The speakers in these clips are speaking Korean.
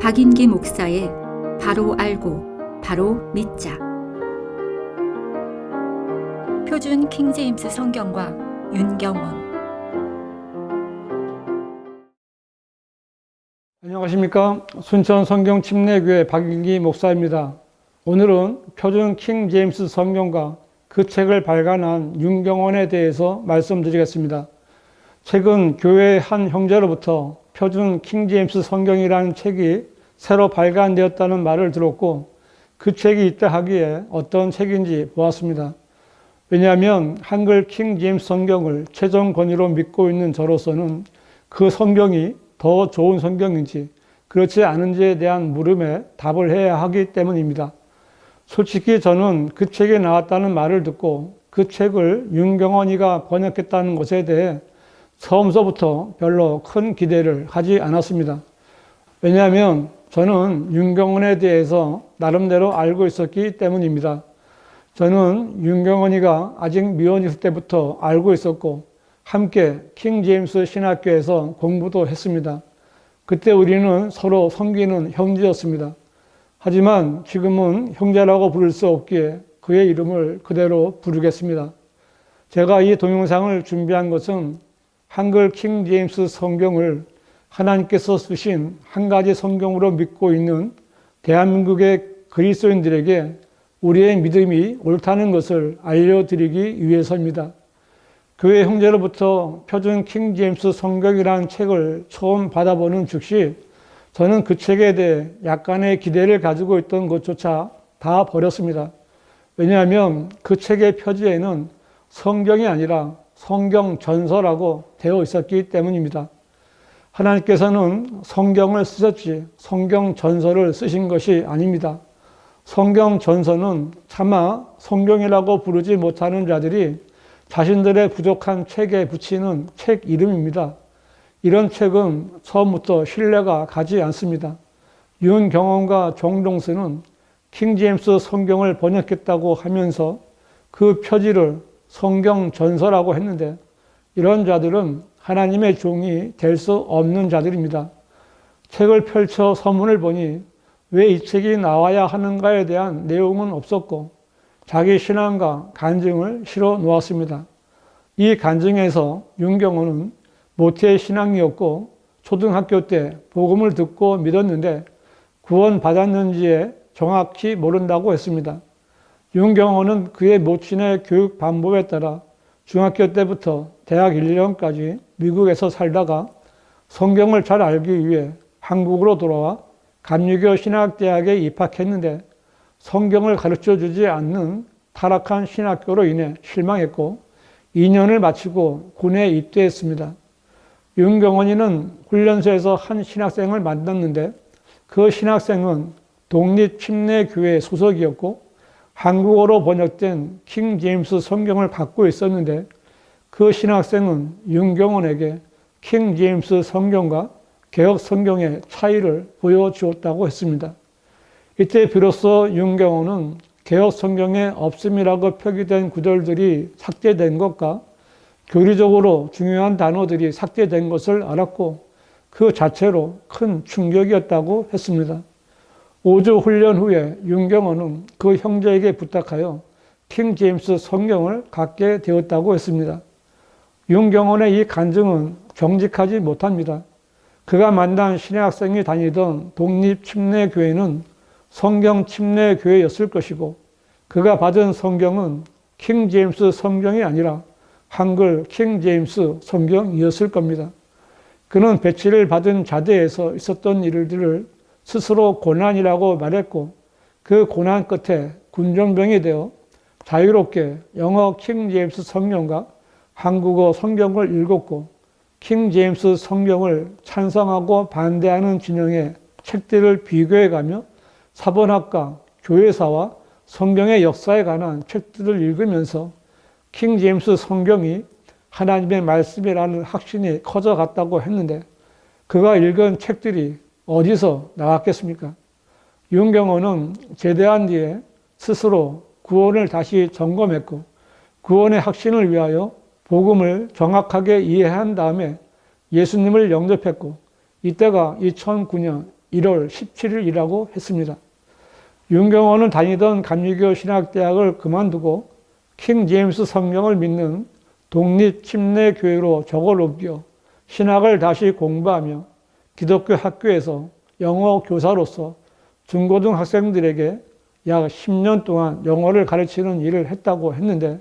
박인기 목사의 바로 알고 바로 믿자. 표준 킹제임스 성경과 윤경원. 안녕하십니까. 순천 성경 침례교회 박인기 목사입니다. 오늘은 표준 킹제임스 성경과 그 책을 발간한 윤경원에 대해서 말씀드리겠습니다. 최근 교회의 한 형제로부터 표준 킹제임스 성경이라는 책이 새로 발간되었다는 말을 들었고, 그 책이 있다 하기에 어떤 책인지 보았습니다. 왜냐하면 한글 킹제임스 성경을 최종 권위로 믿고 있는 저로서는 그 성경이 더 좋은 성경인지 그렇지 않은지에 대한 물음에 답을 해야 하기 때문입니다. 솔직히 저는 그 책에 나왔다는 말을 듣고 그 책을 윤경원이가 번역했다는 것에 대해 처음서부터 별로 큰 기대를 하지 않았습니다. 왜냐하면 저는 윤경원에 대해서 나름대로 알고 있었기 때문입니다. 저는 윤경원이가 아직 미혼일 때부터 알고 있었고 함께 킹제임스 신학교에서 공부도 했습니다. 그때 우리는 서로 섬기는 형제였습니다. 하지만 지금은 형제라고 부를 수 없기에 그의 이름을 그대로 부르겠습니다. 제가 이 동영상을 준비한 것은 한글 킹제임스 성경을 하나님께서 쓰신 한 가지 성경으로 믿고 있는 대한민국의 그리스도인들에게 우리의 믿음이 옳다는 것을 알려드리기 위해서입니다. 교회 형제로부터 표준 킹제임스 성경이라는 책을 처음 받아보는 즉시 저는 그 책에 대해 약간의 기대를 가지고 있던 것조차 다 버렸습니다. 왜냐하면 그 책의 표지에는 성경이 아니라 성경 전서라고 되어 있었기 때문입니다. 하나님께서는 성경을 쓰셨지 성경 전서를 쓰신 것이 아닙니다. 성경 전서는 차마 성경이라고 부르지 못하는 자들이 자신들의 부족한 책에 붙이는 책 이름입니다. 이런 책은 처음부터 신뢰가 가지 않습니다. 윤경원과 정동수는 킹제임스 성경을 번역했다고 하면서 그 표지를 성경 전서라고 했는데, 이런 자들은 하나님의 종이 될 수 없는 자들입니다. 책을 펼쳐 서문을 보니 왜 이 책이 나와야 하는가에 대한 내용은 없었고 자기 신앙과 간증을 실어 놓았습니다. 이 간증에서 윤경원은 모태 신앙이었고 초등학교 때 복음을 듣고 믿었는데 구원받았는지에 정확히 모른다고 했습니다. 윤경원은 그의 모친의 교육 방법에 따라 중학교 때부터 대학 1년까지 미국에서 살다가 성경을 잘 알기 위해 한국으로 돌아와 감리교 신학대학에 입학했는데 성경을 가르쳐주지 않는 타락한 신학교로 인해 실망했고 2년을 마치고 군에 입대했습니다. 윤경원이는 훈련소에서 한 신학생을 만났는데 그 신학생은 독립침례교회 소속이었고 한국어로 번역된 킹제임스 성경을 갖고 있었는데 그 신학생은 윤경원에게 킹제임스 성경과 개역 성경의 차이를 보여주었다고 했습니다. 이때 비로소 윤경원은 개역 성경에 없음이라고 표기된 구절들이 삭제된 것과 교리적으로 중요한 단어들이 삭제된 것을 알았고 그 자체로 큰 충격이었다고 했습니다. 5주 훈련 후에 윤경원은 그 형제에게 부탁하여 킹제임스 성경을 갖게 되었다고 했습니다. 윤경원의 이 간증은 정직하지 못합니다. 그가 만난 신학생이 다니던 독립침례교회는 성경침례교회였을 것이고 그가 받은 성경은 킹제임스 성경이 아니라 한글 킹제임스 성경이었을 겁니다. 그는 배치를 받은 자대에서 있었던 일들을 스스로 고난이라고 말했고 그 고난 끝에 군정병이 되어 자유롭게 영어 킹제임스 성경과 한국어 성경을 읽었고 킹제임스 성경을 찬성하고 반대하는 진영의 책들을 비교해가며 사본학과 교회사와 성경의 역사에 관한 책들을 읽으면서 킹제임스 성경이 하나님의 말씀이라는 확신이 커져갔다고 했는데 그가 읽은 책들이 어디서 나왔겠습니까? 윤경원은 제대한 뒤에 스스로 구원을 다시 점검했고 구원의 확신을 위하여 복음을 정확하게 이해한 다음에 예수님을 영접했고 이때가 2009년 1월 17일이라고 했습니다. 윤경원은 다니던 감리교 신학대학을 그만두고 킹 제임스 성경을 믿는 독립 침례교회로 적을 옮겨 신학을 다시 공부하며 기독교 학교에서 영어 교사로서 중고등학생들에게 약 10년 동안 영어를 가르치는 일을 했다고 했는데,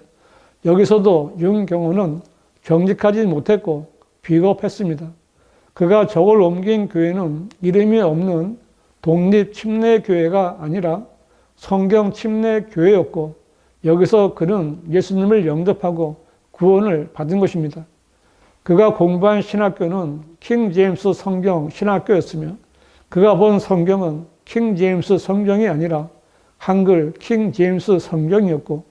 여기서도 윤경원은 정직하지 못했고 비겁했습니다. 그가 적을 옮긴 교회는 이름이 없는 독립 침례교회가 아니라 성경 침례교회였고, 여기서 그는 예수님을 영접하고 구원을 받은 것입니다. 그가 공부한 신학교는 킹 제임스 성경 신학교였으며, 그가 본 성경은 킹 제임스 성경이 아니라 한글 킹 제임스 성경이었고,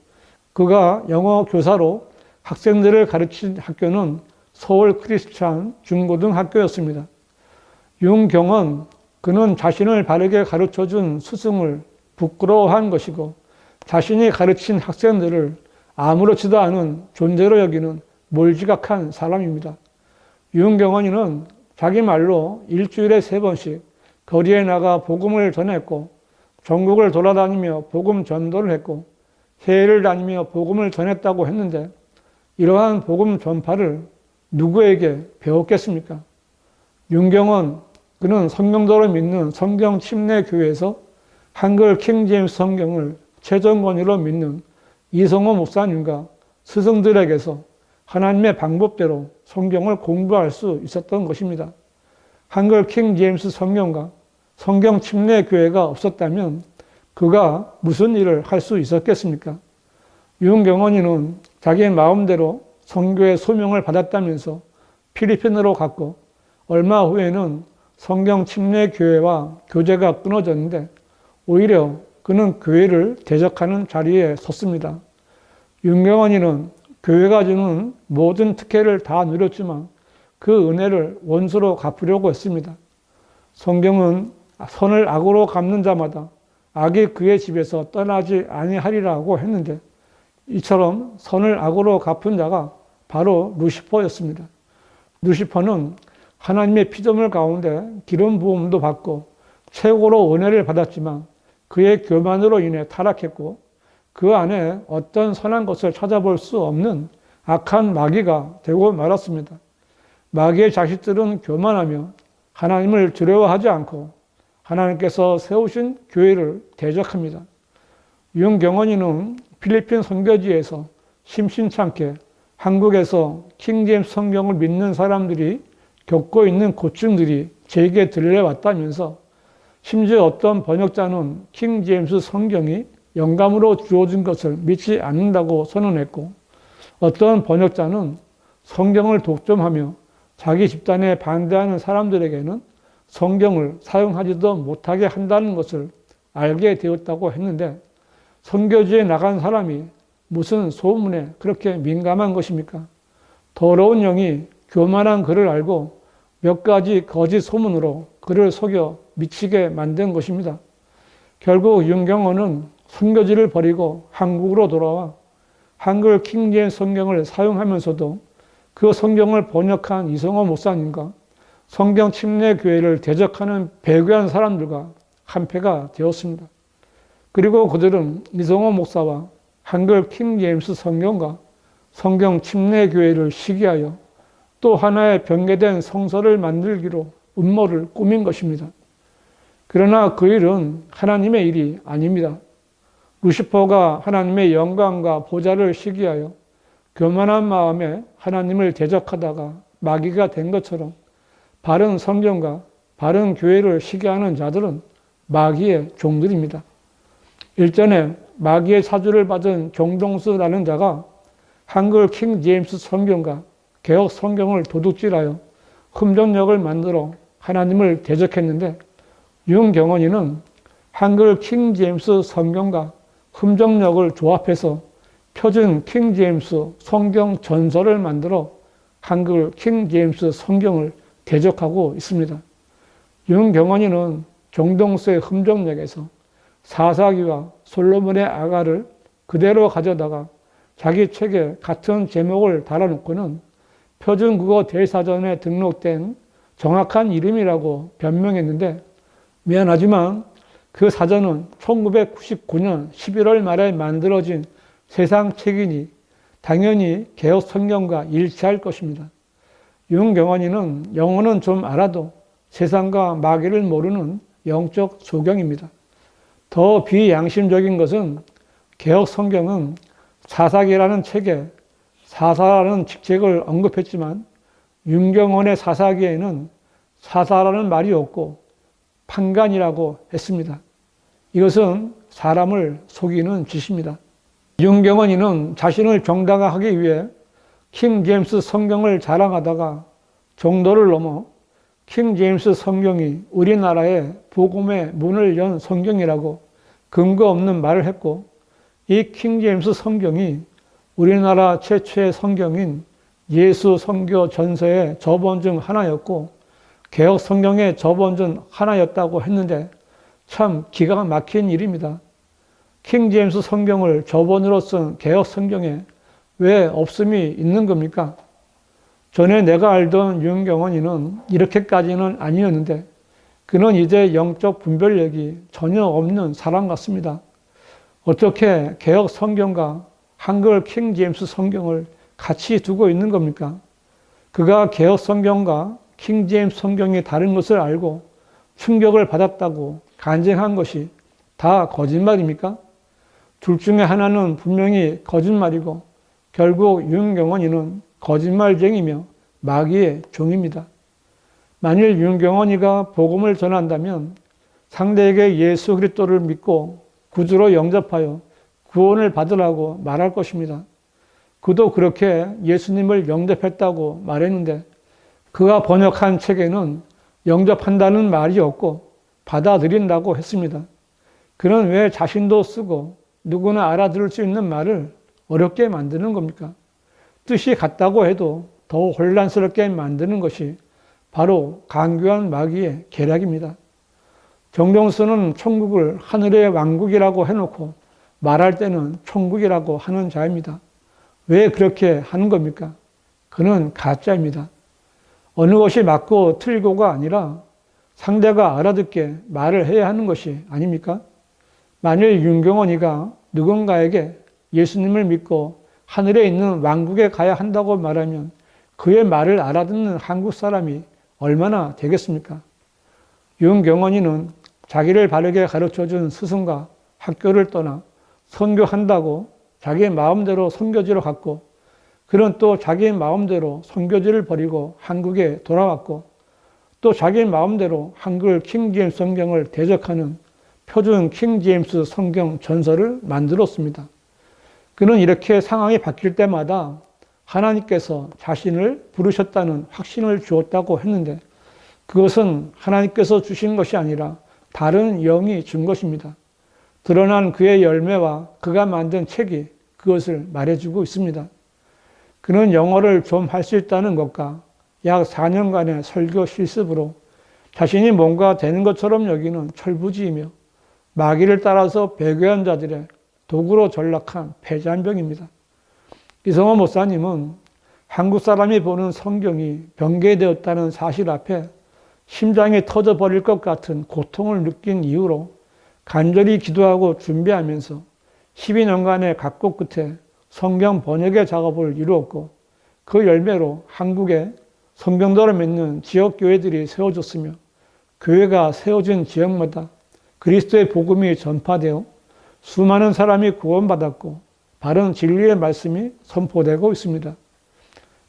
그가 영어 교사로 학생들을 가르친 학교는 서울 크리스찬 중고등학교였습니다. 윤경원, 그는 자신을 바르게 가르쳐준 스승을 부끄러워한 것이고, 자신이 가르친 학생들을 아무렇지도 않은 존재로 여기는 몰지각한 사람입니다. 윤경원이는 자기 말로 일주일에 3번씩 거리에 나가 복음을 전했고, 전국을 돌아다니며 복음 전도를 했고, 해외를 다니며 복음을 전했다고 했는데, 이러한 복음 전파를 누구에게 배웠겠습니까? 윤경원, 그는 성경도를 믿는 성경 침례교회에서 한글 킹 제임스 성경을 최전권위로 믿는 이성호 목사님과 스승들에게서 하나님의 방법대로 성경을 공부할 수 있었던 것입니다. 한글 킹 제임스 성경과 성경 침례교회가 없었다면 그가 무슨 일을 할 수 있었겠습니까? 윤경원이는 자기 마음대로 선교의 소명을 받았다면서 필리핀으로 갔고, 얼마 후에는 성경 침례교회와 교제가 끊어졌는데 오히려 그는 교회를 대적하는 자리에 섰습니다. 윤경원이는 교회가 주는 모든 특혜를 다 누렸지만 그 은혜를 원수로 갚으려고 했습니다. 성경은 선을 악으로 갚는 자마다 악이 그의 집에서 떠나지 아니하리라고 했는데, 이처럼 선을 악으로 갚은 자가 바로 루시퍼였습니다. 루시퍼는 하나님의 피조물 가운데 기름 부음도 받고 최고로 은혜를 받았지만 그의 교만으로 인해 타락했고, 그 안에 어떤 선한 것을 찾아볼 수 없는 악한 마귀가 되고 말았습니다. 마귀의 자식들은 교만하며 하나님을 두려워하지 않고 하나님께서 세우신 교회를 대적합니다. 윤경원이는 필리핀 선교지에서 심심찮게 한국에서 킹 제임스 성경을 믿는 사람들이 겪고 있는 고충들이 제게 들려왔다면서, 심지어 어떤 번역자는 킹 제임스 성경이 영감으로 주어진 것을 믿지 않는다고 선언했고, 어떤 번역자는 성경을 독점하며 자기 집단에 반대하는 사람들에게는 성경을 사용하지도 못하게 한다는 것을 알게 되었다고 했는데, 선교지에 나간 사람이 무슨 소문에 그렇게 민감한 것입니까? 더러운 영이 교만한 그를 알고 몇 가지 거짓 소문으로 그를 속여 미치게 만든 것입니다. 결국 윤경원은 선교지를 버리고 한국으로 돌아와 한글 킹 제임스 성경을 사용하면서도 그 성경을 번역한 이성호 목사님과 성경 침례교회를 대적하는 배교한 사람들과 한패가 되었습니다. 그리고 그들은 이성호 목사와 한글 킹 제임스 성경과 성경 침례교회를 시기하여 또 하나의 변개된 성서를 만들기로 음모를 꾸민 것입니다. 그러나 그 일은 하나님의 일이 아닙니다. 루시퍼가 하나님의 영광과 보좌를 시기하여 교만한 마음에 하나님을 대적하다가 마귀가 된 것처럼, 바른 성경과 바른 교회를 시기하는 자들은 마귀의 종들입니다. 일전에 마귀의 사주를 받은 정동수라는 자가 한글 킹 제임스 성경과 개혁 성경을 도둑질하여 흠정력을 만들어 하나님을 대적했는데, 윤경원이는 한글 킹 제임스 성경과 흠정력을 조합해서 표준 킹 제임스 성경 전설을 만들어 한글 킹 제임스 성경을 대적하고 있습니다. 윤경원이는 정동수의 흠정력에서 사사기와 솔로몬의 아가를 그대로 가져다가 자기 책에 같은 제목을 달아놓고는 표준국어 대사전에 등록된 정확한 이름이라고 변명했는데, 미안하지만 그 사전은 1999년 11월 말에 만들어진 세상 책이니 당연히 개혁 성경과 일치할 것입니다. 윤경원이는 영어는 좀 알아도 세상과 마귀를 모르는 영적 소경입니다. 더 비양심적인 것은 개혁 성경은 사사기라는 책에 사사라는 직책을 언급했지만 윤경원의 사사기에는 사사라는 말이 없고 판관이라고 했습니다. 이것은 사람을 속이는 짓입니다. 윤경원이는 자신을 정당화하기 위해 킹 제임스 성경을 자랑하다가 정도를 넘어 킹 제임스 성경이 우리나라의 복음의 문을 연 성경이라고 근거 없는 말을 했고, 이 킹 제임스 성경이 우리나라 최초의 성경인 예수 선교 전서의 저본 중 하나였고 개혁 성경의 저본 중 하나였다고 했는데 참 기가 막힌 일입니다. 킹 제임스 성경을 저본으로 쓴 개혁 성경에 왜 없음이 있는 겁니까? 전에 내가 알던 윤경원이는 이렇게까지는 아니었는데 그는 이제 영적 분별력이 전혀 없는 사람 같습니다. 어떻게 개혁 성경과 한글 킹 제임스 성경을 같이 두고 있는 겁니까? 그가 개혁 성경과 킹 제임스 성경이 다른 것을 알고 충격을 받았다고 간증한 것이 다 거짓말입니까? 둘 중에 하나는 분명히 거짓말이고 결국 윤경원이는 거짓말쟁이며 마귀의 종입니다. 만일 윤경원이가 복음을 전한다면 상대에게 예수 그리스도를 믿고 구주로 영접하여 구원을 받으라고 말할 것입니다. 그도 그렇게 예수님을 영접했다고 말했는데 그가 번역한 책에는 영접한다는 말이 없고 받아들인다고 했습니다. 그는 왜 자신도 쓰고 누구나 알아들을 수 있는 말을 어렵게 만드는 겁니까? 뜻이 같다고 해도 더 혼란스럽게 만드는 것이 바로 강교한 마귀의 계략입니다. 정동수는 천국을 하늘의 왕국이라고 해놓고 말할 때는 천국이라고 하는 자입니다. 왜 그렇게 하는 겁니까? 그는 가짜입니다. 어느 것이 맞고 틀고가 아니라 상대가 알아듣게 말을 해야 하는 것이 아닙니까? 만일 윤경원이가 누군가에게 예수님을 믿고 하늘에 있는 왕국에 가야 한다고 말하면 그의 말을 알아듣는 한국 사람이 얼마나 되겠습니까? 윤경원이는 자기를 바르게 가르쳐준 스승과 학교를 떠나 선교한다고 자기 마음대로 선교지로 갔고 그는 또 자기 마음대로 선교지를 버리고 한국에 돌아왔고 또 자기 마음대로 한글 킹 제임스 성경을 대적하는 표준 킹 제임스 성경 전서를 만들었습니다. 그는 이렇게 상황이 바뀔 때마다 하나님께서 자신을 부르셨다는 확신을 주었다고 했는데 그것은 하나님께서 주신 것이 아니라 다른 영이 준 것입니다. 드러난 그의 열매와 그가 만든 책이 그것을 말해주고 있습니다. 그는 영어를 좀 할 수 있다는 것과 약 4년간의 설교 실습으로 자신이 뭔가 되는 것처럼 여기는 철부지이며 마귀를 따라서 배교한 자들의 도구로 전락한 패잔병입니다. 이성호 목사님은 한국 사람이 보는 성경이 변개되었다는 사실 앞에 심장이 터져버릴 것 같은 고통을 느낀 이후로 간절히 기도하고 준비하면서 12년간의 각고 끝에 성경 번역의 작업을 이루었고 그 열매로 한국에 성경도를 믿는 지역교회들이 세워졌으며 교회가 세워진 지역마다 그리스도의 복음이 전파되어 수많은 사람이 구원받았고 바른 진리의 말씀이 선포되고 있습니다.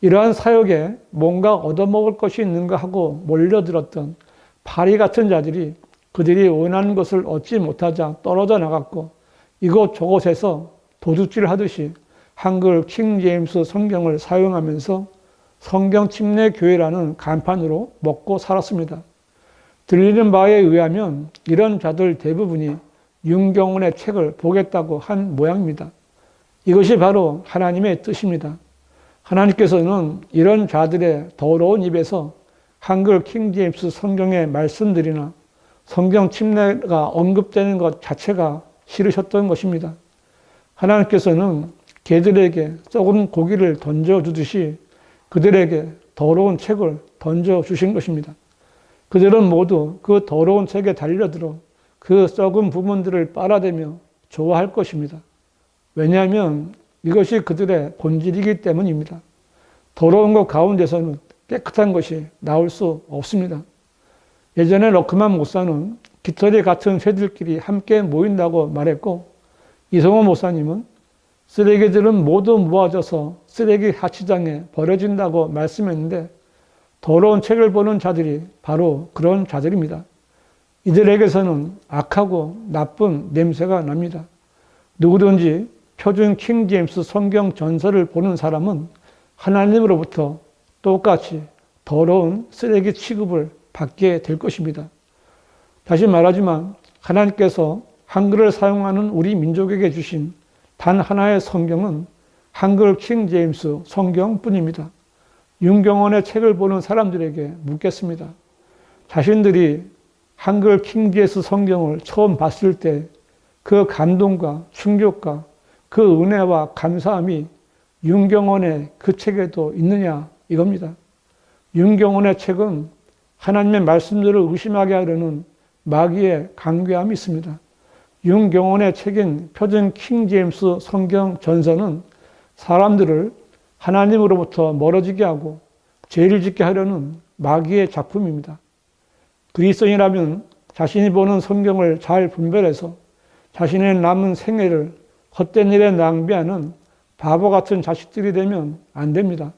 이러한 사역에 뭔가 얻어먹을 것이 있는가 하고 몰려들었던 파리 같은 자들이 그들이 원하는 것을 얻지 못하자 떨어져 나갔고 이곳저곳에서 도둑질 하듯이 한글 킹 제임스 성경을 사용하면서 성경 침례 교회라는 간판으로 먹고 살았습니다. 들리는 바에 의하면 이런 자들 대부분이 윤경원의 책을 보겠다고 한 모양입니다. 이것이 바로 하나님의 뜻입니다. 하나님께서는 이런 자들의 더러운 입에서 한글 킹 제임스 성경의 말씀들이나 성경 침례가 언급되는 것 자체가 싫으셨던 것입니다. 하나님께서는 개들에게 썩은 고기를 던져주듯이 그들에게 더러운 책을 던져주신 것입니다. 그들은 모두 그 더러운 책에 달려들어 그 썩은 부분들을 빨아대며 좋아할 것입니다. 왜냐하면 이것이 그들의 본질이기 때문입니다. 더러운 것 가운데서는 깨끗한 것이 나올 수 없습니다. 예전에 러크만 목사는 깃털이 같은 새들끼리 함께 모인다고 말했고, 이성호 목사님은 쓰레기들은 모두 모아져서 쓰레기 하치장에 버려진다고 말씀했는데, 더러운 책을 보는 자들이 바로 그런 자들입니다. 이들에게서는 악하고 나쁜 냄새가 납니다. 누구든지 표준 킹 제임스 성경 전설을 보는 사람은 하나님으로부터 똑같이 더러운 쓰레기 취급을 받게 될 것입니다. 다시 말하지만 하나님께서 한글을 사용하는 우리 민족에게 주신 단 하나의 성경은 한글 킹 제임스 성경뿐입니다. 윤경원의 책을 보는 사람들에게 묻겠습니다. 자신들이 한글 킹 제임스 성경을 처음 봤을 때 그 감동과 충격과 그 은혜와 감사함이 윤경원의 그 책에도 있느냐 이겁니다. 윤경원의 책은 하나님의 말씀들을 의심하게 하려는 마귀의 강괴함이 있습니다. 윤경원의 책인 표준 킹 제임스 성경 전서는 사람들을 하나님으로부터 멀어지게 하고 죄를 짓게 하려는 마귀의 작품입니다. 그리스도인이라면 자신이 보는 성경을 잘 분별해서 자신의 남은 생애를 헛된 일에 낭비하는 바보 같은 자식들이 되면 안 됩니다.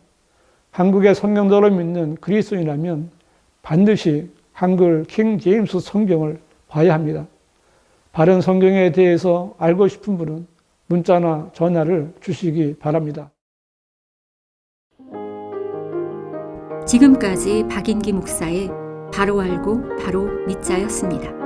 한국의 성경도를 믿는 그리스도인이라면 반드시 한글 킹 제임스 성경을 봐야 합니다. 바른 성경에 대해서 알고 싶은 분은 문자나 전화를 주시기 바랍니다. 지금까지 박인기 목사의 바로 알고 바로 믿자였습니다.